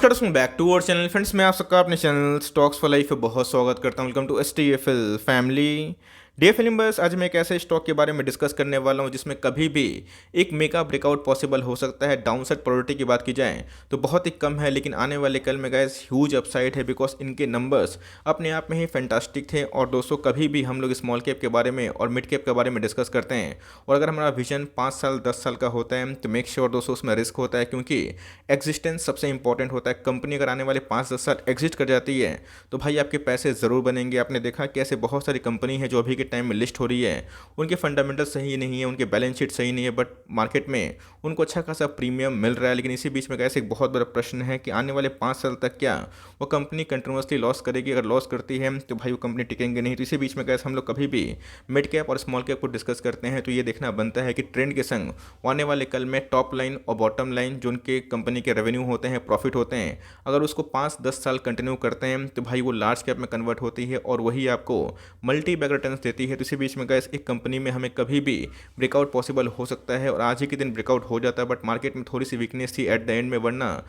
नमस्कार दोस्तों, back to our channel friends. मैं आप सबका अपने चैनल स्टॉक्स फॉर लाइफ पे बहुत स्वागत करता हूं। Welcome to STFL family. Dear filmers, आज मैं एक ऐसे स्टॉक के बारे में डिस्कस करने वाला हूं जिसमें कभी भी एक मेगा ब्रेकआउट पॉसिबल हो सकता है। डाउनसाइड प्रोबेबिलिटी की बात की जाए तो बहुत ही कम है, लेकिन आने वाले कल में गाइस ह्यूज अपसाइड है, बिकॉज इनके नंबर्स अपने आप में ही फैंटास्टिक थे। और दोस्तों, कभी भी हम लोग स्मॉल कैप के बारे में और मिड कैप के बारे में डिस्कस करते हैं, और अगर हमारा विजन 5 साल 10 साल का होता है तो मेक श्योर दोस्तों उसमें रिस्क होता है, क्योंकि एग्जिस्टेंस सबसे इंपॉर्टेंट होता है। कंपनी अगर आने वाले 5-10 साल एग्जिस्ट कर जाती है तो भाई आपके पैसे ज़रूर बनेंगे। आपने देखा कि ऐसे बहुत सारी कंपनी है जो अभी के टाइम में लिस्ट हो रही है, उनके फंडामेंटल सही नहीं है, उनके बैलेंस शीट सही नहीं है, बट मार्केट में उनको अच्छा खासा प्रीमियम मिल रहा है। लेकिन इसी बीच में कैसे एक बहुत बड़ा प्रश्न है कि आने वाले 5 साल तक क्या वो कंपनी कंटिन्यूसली लॉस करेगी। अगर लॉस करती है तो भाई वो कंपनी टिकेंगे नहीं। तो इसी बीच में कैसे हम लोग कभी भी मिड कैप और स्मॉल कैप को डिस्कस करते हैं तो ये देखना बनता है कि ट्रेंड के संग आने वाले कल में टॉप लाइन और बॉटम लाइन जो उनके कंपनी के रेवेन्यू होते हैं, प्रॉफिट होते हैं, अगर उसको 5-10 साल कंटिन्यू करते हैं तो भाई वो लार्ज कैप में कन्वर्ट होती है और वही आपको मल्टी बैग रिटर्न्स देती है। तो इसी बीच में गैस एक कंपनी में हमें कभी भी ब्रेकआउट पॉसिबल हो सकता है, और आज ही के दिन ब्रेकआउट हो जाता है, बट मार्केट में थोड़ी सी वीकनेस थी एट द एंड में, वरना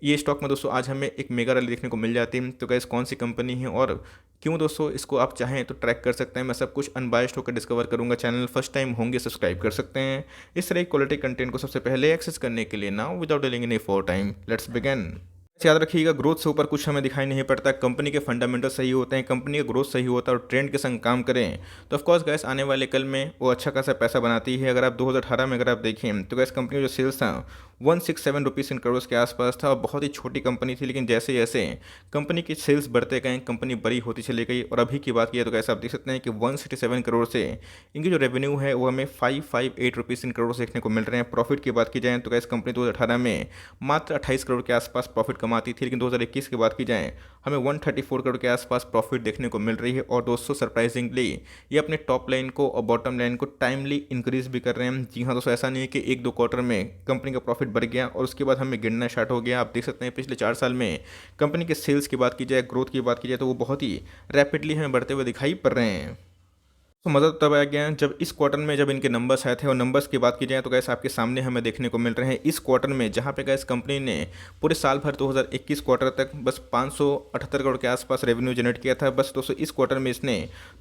ये स्टॉक में दोस्तों आज हमें एक मेगा रैली देखने को मिल जाती है। तो गैस कौन सी कंपनी है और क्यों दोस्तों, इसको आप चाहें तो ट्रैक कर सकते हैं। मैं सब कुछ अनबायस्ड होकर डिस्कवर करूंगा। चैनल फर्स्ट टाइम होंगे सब्सक्राइब कर सकते हैं। इस तरह की क्वालिटी कंटेंट को सबसे पहले एक्सेस करने के लिए now without delaying any for time let's begin. याद रखिएगा, ग्रोथ से ऊपर कुछ हमें दिखाई नहीं पड़ता। कंपनी के फंडामेंटल सही होते हैं, कंपनी का ग्रोथ सही होता है और ट्रेंड के संग काम करें तो ऑफकोर्स गैस आने वाले कल में वो अच्छा खासा पैसा बनाती है। अगर आप 2018 में अगर आप देखें तो गैस कंपनी का जो सेल्स था 167 रुपीज़ इन करोड़ के आसपास था, और बहुत ही छोटी कंपनी थी। लेकिन जैसे जैसे कंपनी की सेल्स बढ़ते गए, कंपनी बड़ी होती चली गई, और अभी की बात की तो कैसे आप देख सकते हैं कि 167 करोड़ से इनकी जो रेवेन्यू है वो हमें 558 रुपीज़ इन करोड़ से देखने को मिल रहे हैं। प्रॉफिट की बात की जाए तो गैस कंपनी 2018 में मात्र 28 करोड़ के आसपास प्रॉफिट कमाती थी, लेकिन 2021 की बात की जाए हमें 134 करोड़ के आसपास प्रॉफिट देखने को मिल रही है। और दोस्तों सरप्राइजिंगली ये अपने टॉप लाइन को और बॉटम लाइन को टाइमली इंक्रीज भी कर रहे हैं। जी हाँ दोस्तों, ऐसा नहीं है कि 1-2 क्वार्टर में कंपनी का प्रॉफिट बढ़ गया और उसके बाद हमें गिरना स्टार्ट हो गया। आप देख सकते हैं पिछले 4 साल में कंपनी के सेल्स की बात की जाए, ग्रोथ की बात की जाए, तो वो बहुत ही रैपिडली हमें बढ़ते हुए दिखाई पड़ रहे हैं। तो मज़ा तब आ गया जब इस क्वार्टर में जब इनके नंबर्स आए थे, और नंबर्स की बात की जाए तो गैस आपके सामने हमें देखने को मिल रहे हैं इस क्वार्टर में, जहां पे गैस कंपनी ने पूरे साल भर 2021 क्वार्टर तक बस 578 करोड़ के आसपास रेवेन्यू जनरेट किया था। बस दोस्तों इस क्वार्टर में इसने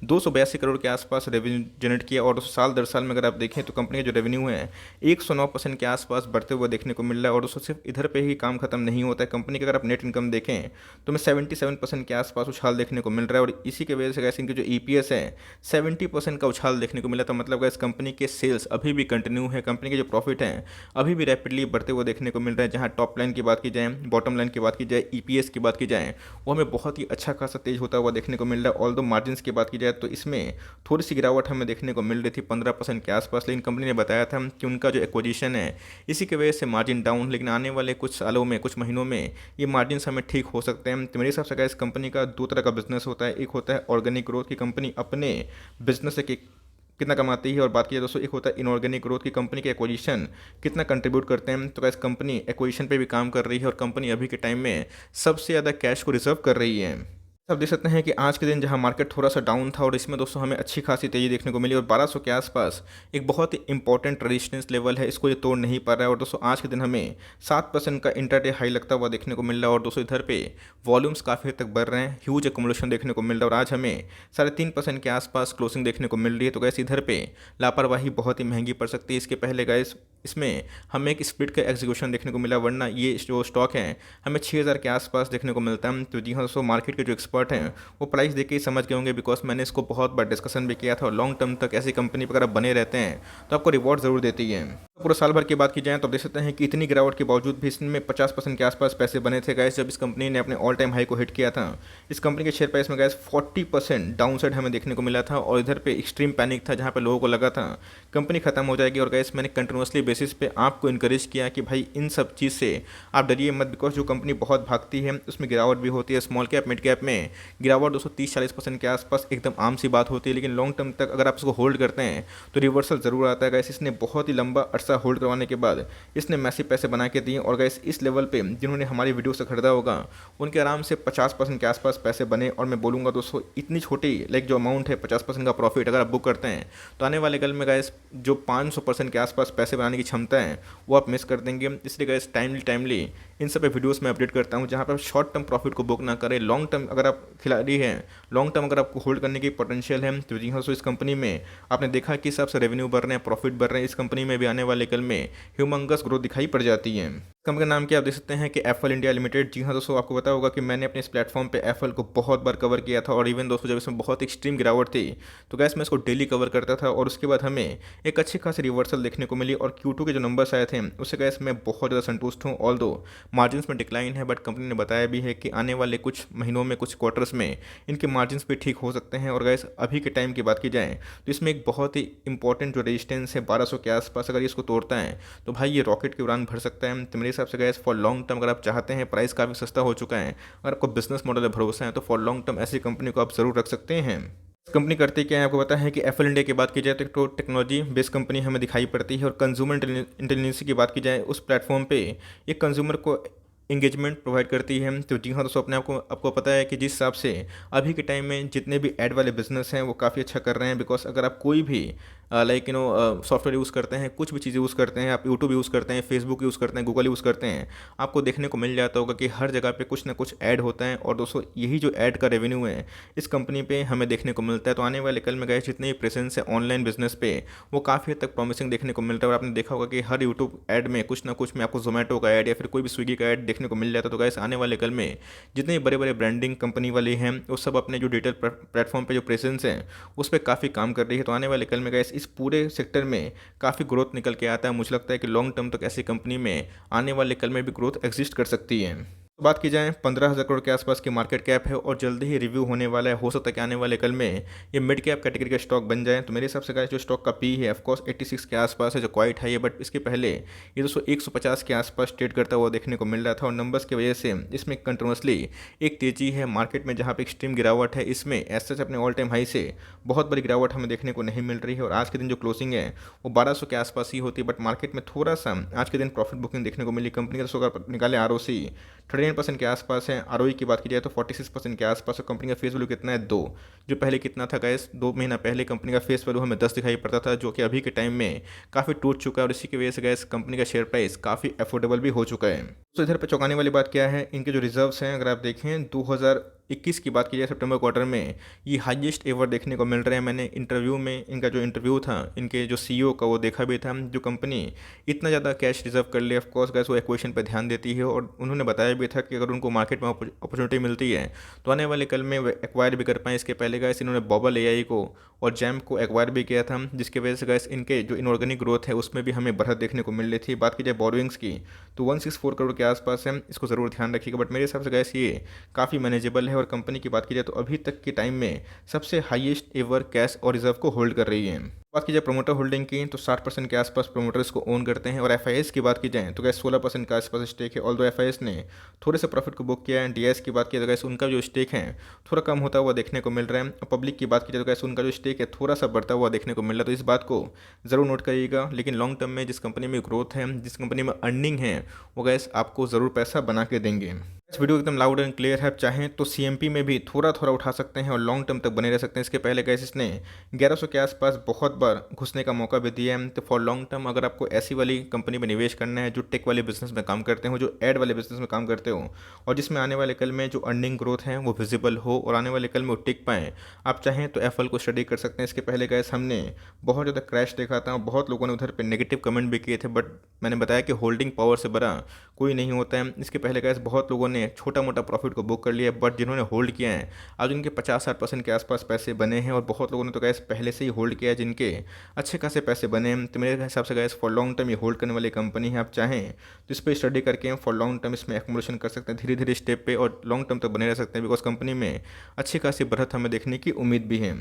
282 करोड़ के आसपास रेवेन्यू जनरेट किया। और दोस्तों साल दर साल में अगर आप देखें तो कंपनी का जो रेवेन्यू है 109% के आसपास बढ़ते हुए देखने को मिल रहा है। और दोस्तों सिर्फ इधर पर ही काम खत्म नहीं होता है, कंपनी का अगर आप नेट इनकम देखें तो हमें 77% के आसपास उछाल देखने को मिल रहा है। और इसी की वजह से गैस इनकी जो EPS है 70% का उछाल देखने को मिला। तो मतलब इस कंपनी के सेल्स अभी भी कंटिन्यू है, कंपनी के जो प्रॉफिट हैं अभी भी रैपिडली बढ़ते हुए देखने को मिल रहे हैं। जहां टॉप लाइन की बात की जाए, बॉटम लाइन की बात की जाए, EPS की बात की जाए, वो हमें बहुत ही अच्छा खासा तेज होता हुआ देखने को मिल रहा है। ऑल दो मार्जिन्स की बात की जाए तो इसमें थोड़ी सी गिरावट हमें देखने को मिल रही थी 15% के आसपास, लेकिन कंपनी ने बताया था कि उनका जो एक्विजिशन है इसी की वजह से मार्जिन डाउन, लेकिन आने वाले कुछ सालों में, कुछ महीनों में ये मार्जिन हमें ठीक हो सकते हैं। तो मेरे हिसाब से इस कंपनी का 2 तरह का बिजनेस होता है। एक होता है ऑर्गेनिक ग्रोथ की, कंपनी अपने बिजनेस से कितना कमाती है, और बात की जाए दोस्तों एक होता है इनऑर्गेनिक ग्रोथ की, कंपनी के एक्विजिशन कितना कंट्रीब्यूट करते हैं। तो कैसे कंपनी एक्विजिशन पे भी काम कर रही है, और कंपनी अभी के टाइम में सबसे ज़्यादा कैश को रिजर्व कर रही है। आप देख सकते हैं कि आज के दिन जहां मार्केट थोड़ा सा डाउन था, और इसमें दोस्तों हमें अच्छी खासी तेजी देखने को मिली, और 1200 के आसपास एक बहुत ही इंपॉर्टेंट रेजिस्टेंस लेवल है, इसको ये तोड़ नहीं पा रहा है। और दोस्तों आज के दिन हमें 7% का इंटरडे हाई लगता हुआ देखने को मिल रहा है। और दोस्तों इधर पे वॉल्यूम्स काफ़ी हद तक बढ़ रहे हैं, ह्यूज एक्मुलेशन देखने को मिल रहा है, और आज हमें 3.5% के आसपास क्लोजिंग देखने को मिल रही है। तो गैस इधर पे लापरवाही बहुत ही महंगी पड़ सकती है। इसके पहले गैस इसमें हमें एक स्प्लिट का एग्जीक्यूशन देखने को मिला, वरना ये जो स्टॉक है हमें 6000 के आसपास देखने को मिलता है। तो जी हाँ दोस्तों, मार्केट के जो एक्सपर्ट हैं वो प्राइस देख के ही समझ गए होंगे, बिकॉज मैंने इसको बहुत बार डिस्कशन भी किया था। और लॉन्ग टर्म तक ऐसी कंपनी पर अगर आप बने रहते हैं तो आपको रिवॉर्ड ज़रूर देती है। तो पूरा साल भर की बात की जाए तो आप देख सकते हैं कि इतनी गिरावट के बावजूद भी इसमें 50% के आसपास पैसे बने थे गैस, जब इस कंपनी ने अपने ऑल टाइम हाई को हिट किया था। इस कंपनी के शेयर प्राइस में गैस 40% डाउन साइड हमें देखने को मिला था, और इधर पे एक्सट्रीम पैनिक था जहाँ पे लोगों को लगा था कंपनी खत्म हो जाएगी। और गैस मैंने कंटिन्यूसली बेसिस पे आपको इनकरेज किया कि भाई इन सब चीज़ से आप डरिए मत, बिकॉज जो कंपनी बहुत भागती है उसमें गिरावट भी होती है। स्मॉल कैप मिड कैप में गिरावट 230-40% के आसपास एकदम आम सी बात होती है, लेकिन लॉन्ग टर्म तक अगर आप इसको होल्ड करते हैं तो रिवर्सल ज़रूर आता है। गैस इसने बहुत ही लंबा अरसा पैसा होल्ड करवाने के बाद इसने मैसिव पैसे बना के दिए। और गाइस इस लेवल पे जिन्होंने हमारी वीडियो से खरीदा होगा उनके आराम से 50% के आसपास पैसे बने। और मैं बोलूँगा दोस्तों इतनी छोटी लाइक जो अमाउंट है 50% का प्रॉफिट अगर आप बुक करते हैं तो आने वाले कल में गाइस जो 500% के आसपास पैसे बनाने की क्षमता है वो आप मिस कर देंगे। इसलिए गाइस टाइमली इन सब पे वीडियोस में अपडेट करता हूँ जहाँ पर शॉर्ट टर्म प्रॉफिट को बुक ना करें। लॉन्ग टर्म अगर आप खिलाड़ी हैं, लॉन्ग टर्म अगर आपको होल्ड करने की पोटेंशियल है तो जी हाँ, सो इस कंपनी में आपने देखा कि हिसाब से रेवेन्यू बढ़ रहे हैं, प्रॉफिट बढ़ रहे हैं। इस कंपनी में भी आने वाले कल में ह्यूमंगस ग्रोथ दिखाई पड़ जाती है। कंपनी का नाम क्या आप देख सकते हैं कि एफएल इंडिया लिमिटेड। जी हाँ दोस्तों, आपको पता होगा कि मैंने अपने इस प्लेटफॉर्म पे एफएल को बहुत बार कवर किया था। और इवन दोस्तों जब इसमें बहुत एक्सट्रीम गिरावट थी तो गैस मैं इसको डेली कवर करता था और उसके बाद हमें एक अच्छी खासी रिवर्सल देखने को मिली। और Q2 के जो नंबर्स आए थे उससे गैस मैं बहुत ज़्यादा संतुष्ट हूँ। ऑल दो मार्जिन में डिक्लाइन है बट कंपनी ने बताया भी है कि आने वाले कुछ महीनों में, कुछ क्वार्टर्स में इनके मार्जिन भी ठीक हो सकते हैं। और गैस अभी के टाइम की बात की जाए तो इसमें एक बहुत ही इंपॉर्टेंट जो रेजिस्टेंस है 1200 के आसपास, अगर इसको तोड़ता है तो भाई ये रॉकेट की उड़ान भर सकता है। तो मेरे हिसाब से गैस फॉर लॉन्ग टर्म अगर आप चाहते हैं, प्राइस काफ़ी सस्ता हो चुका है, अगर आपको बिजनेस मॉडल पर भरोसा है तो फॉर लॉन्ग टर्म ऐसी कंपनी को आप जरूर रख सकते हैं। कंपनी करती क्या है आपको पता है कि एफएल इंडिया की बात की जाए तो टेक्नोलॉजी बेस्ड कंपनी हमें दिखाई पड़ती है। और कंज्यूमर इंटेलिजेंस की बात की जाए उस प्लेटफॉर्म पे एक कंज्यूमर को इंगेजमेंट प्रोवाइड करती है। तो जी हाँ दोस्तों, अपने आपको पता है कि जिस हिसाब से अभी के टाइम में जितने भी ऐड वाले बिजनेस हैं वो काफ़ी अच्छा कर रहे हैं। बिकॉज अगर आप कोई भी लाइक सॉफ्टवेयर यूज़ करते हैं, कुछ भी चीज़ें यूज़ करते हैं, आप यूट्यूब यूज़ करते हैं, फेसबुक यूज़ करते हैं, गूगल यूज़ करते हैं, आपको देखने को मिल जाता होगा कि हर जगह पे कुछ ना कुछ ऐड होता है। और दोस्तों यही जो ऐड का रेवेन्यू है इस कंपनी पे हमें देखने को मिलता है। तो आने वाले कल में गए जितने भी प्रेजेंस है ऑनलाइन बिजनेस पे वो काफ़ी हद तक प्रॉमिसिंग देखने को मिलता है। और आपने देखा होगा कि हर यूट्यूब ऐड में कुछ ना कुछ में आपको जोमेटो का ऐड या फिर कोई भी स्विगी का ऐड देखने को मिल जाता है। तो गैस आने वाले कल में जितने बड़े बड़े ब्रांडिंग कंपनी वाले हैं वो सब अपने जो डिजिटल प्लेटफॉर्म पे जो प्रेजेंस है उस पर काफ़ी काम कर रही है। तो आने वाले कल में गैस इस पूरे सेक्टर में काफ़ी ग्रोथ निकल के आता है। मुझे लगता है कि लॉन्ग टर्म तक ऐसी कंपनी में आने वाले कल में भी ग्रोथ एग्जिस्ट कर सकती है। तो बात की जाए 15,000 करोड़ के आसपास की मार्केट कैप है और जल्दी ही रिव्यू होने वाला है। हो सकता है कि आने वाले कल में ये मिड कैप कैटेगरी का स्टॉक बन जाए। तो मेरे हिसाब से जो स्टॉक का पी है ऑफकोर्स 86 के आसपास है जो क्वाइट हाई है। बट इसके पहले ये दोस्तों 150 के आसपास ट्रेड करता हुआ देखने को मिल रहा था। और नंबर्स की वजह से इसमें कंटिन्यूसली एक तेजी है मार्केट में जहाँ पे एक्सट्रीम गिरावट है। इसमें ऐसे अपने ऑल टाइम हाई से बहुत बड़ी गिरावट हमें देखने को नहीं मिल रही है। और आज के दिन जो क्लोजिंग है वो 1200 के आसपास ही होती है। बट मार्केट में थोड़ा सा आज के दिन प्रॉफिट बुकिंग देखने को मिली। कंपनी का दोस्तों अगर निकाले ROC 39% के आसपास है। ROE की बात की जाए तो 46% के आसपास। और कंपनी का फेस वैल्यू कितना है 2, जो पहले कितना था गैस 2 महीना पहले कंपनी का फेस वैल्यू हमें 10 दिखाई पड़ता था, जो कि अभी के टाइम में काफ़ी टूट चुका है। और इसी की वजह से गैस कंपनी का शेयर प्राइस काफ़ी अफोर्डेबल भी हो चुका है। तो इधर पर चौंकाने वाली बात क्या है, इनके जो रिजर्व्स हैं अगर आप देखें 2021 की बात की जाए सितंबर क्वार्टर में ये हाईएस्ट एवर देखने को मिल रहे हैं। मैंने इंटरव्यू में इनका जो इंटरव्यू था इनके जो CEO का वो देखा भी था। जो कंपनी इतना ज़्यादा कैश रिजर्व कर ले ऑफकोर्स गैस वो एक्वेशन पर ध्यान देती है। और उन्होंने बताया भी था कि अगर उनको मार्केट में अपॉर्चुनिटी मिलती है तो आने वाले कल में वे एक्वायर भी कर पाएँ। इसके पहले गैस इन्होंने बबल AI को और जैम्प को एक्वायर भी किया था, जिसकी वजह से गैस इनके जो इनऑर्गेनिक ग्रोथ है उसमें भी हमें बढ़त देखने को मिल रही थी। बात की जाए बोरोइंग्स की तो 164 करोड़ के आसपास है, इसको ज़रूर ध्यान रखिएगा। बट मेरे हिसाब से गैस ये काफ़ी मैनेजेबल है। और कंपनी की बात की जाए तो अभी तक के टाइम में सबसे हाईएस्ट एवर कैश और रिजर्व को होल्ड कर रही है। बात की जाए प्रोमोटर होल्डिंग की तो 60% के आसपास प्रोमोटर्स को ओन करते हैं। और FIS की बात की जाए तो गैस 16% के आसपास स्टेक है। ऑल्दो FIS ने थोड़े से प्रॉफिट को बुक किया है। DIS की बात की जाए तो गैस उनका जो स्टेक है थोड़ा कम होता हुआ देखने को मिल रहा है। और पब्लिक की बात की जाए तो गैस उनका जो स्टेक है थोड़ा सा बढ़ता हुआ देखने को मिल रहा है। तो इस बात को ज़रूर नोट करिएगा। लेकिन लॉन्ग टर्म में जिस कंपनी में ग्रोथ है, जिस कंपनी में अर्निंग है, वो गैस आपको ज़रूर पैसा बना के देंगे। इस वीडियो एकदम लाउड एंड क्लियर है। आप चाहें तो CMP में भी थोड़ा थोड़ा उठा सकते हैं और लॉन्ग टर्म तक बने रह सकते हैं। इसके पहले गैस इसने 1100 के आसपास बहुत बार घुसने का मौका भी दिया है। तो फॉर लॉन्ग टर्म अगर आपको ऐसी वाली कंपनी में निवेश करना है जो टेक वाले बिजनेस में काम करते हो, जो एड वाले बिजनेस में काम करते हो और जिसमें आने वाले कल में जो अर्निंग ग्रोथ है वो विजिबल हो और आने वाले कल में वो टिक पाएँ, आप चाहें तो एफएल को स्टडी कर सकते हैं। इसके पहले गैस हमने बहुत ज़्यादा क्रैश देखा था और बहुत लोगों ने उधर पर नेगेटिव कमेंट भी किए थे। बट मैंने बताया कि होल्डिंग पावर से बड़ा कोई नहीं होता है। इसके पहले गैस बहुत लोगों ने छोटा मोटा प्रॉफिट को बुक कर लिया। बट जिन्होंने होल्ड किया है आज उनके 50-60% के आसपास पैसे बने हैं। और बहुत लोगों ने तो गैस पहले से ही होल्ड किया है जिनके अच्छे खासे पैसे बने हैं। तो मेरे हिसाब से गैस फॉर लॉन्ग टर्म ये होल्ड करने वाली कंपनी है। आप चाहें तो इस पर स्टडी करके फॉर लॉन्ग टर्म इसमें एक्मुलेशन कर सकते हैं, धीरे धीरे स्टेप पे और लॉन्ग टर्म तक बने रह सकते हैं। बिकॉज कंपनी में अच्छी खासी बढ़त हमें देखने की उम्मीद भी है।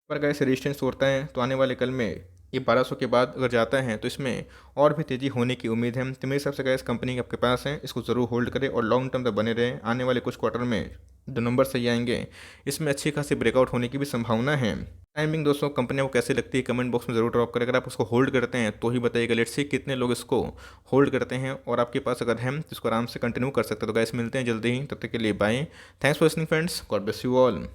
पर गैस रेजिस्टेंस तोड़ता है तो आने वाले कल में ये 1200 के बाद अगर जाता है तो इसमें और भी तेज़ी होने की उम्मीद है। तो मेरे हिसाब से गैस कंपनी के आपके पास है, इसको ज़रूर होल्ड करें और लॉन्ग टर्म तक बने रहें। आने वाले कुछ क्वार्टर में जो नंबर सही आएंगे इसमें अच्छी खासी ब्रेकआउट होने की भी संभावना है। टाइमिंग दोस्तों कंपनी को कैसी लगती है कमेंट बॉक्स में ज़रूर ड्रॉप करें। अगर आप उसको होल्ड करते हैं तो ही बताइएगा। लेट्स सी कितने लोग इसको होल्ड करते हैं और आपके पास अगर है तो इसको आराम से कंटिन्यू कर सकते हैं। तो गैस मिलते हैं जल्दी ही, तब तक के लिए bye. Thanks for listening friends, God bless you all.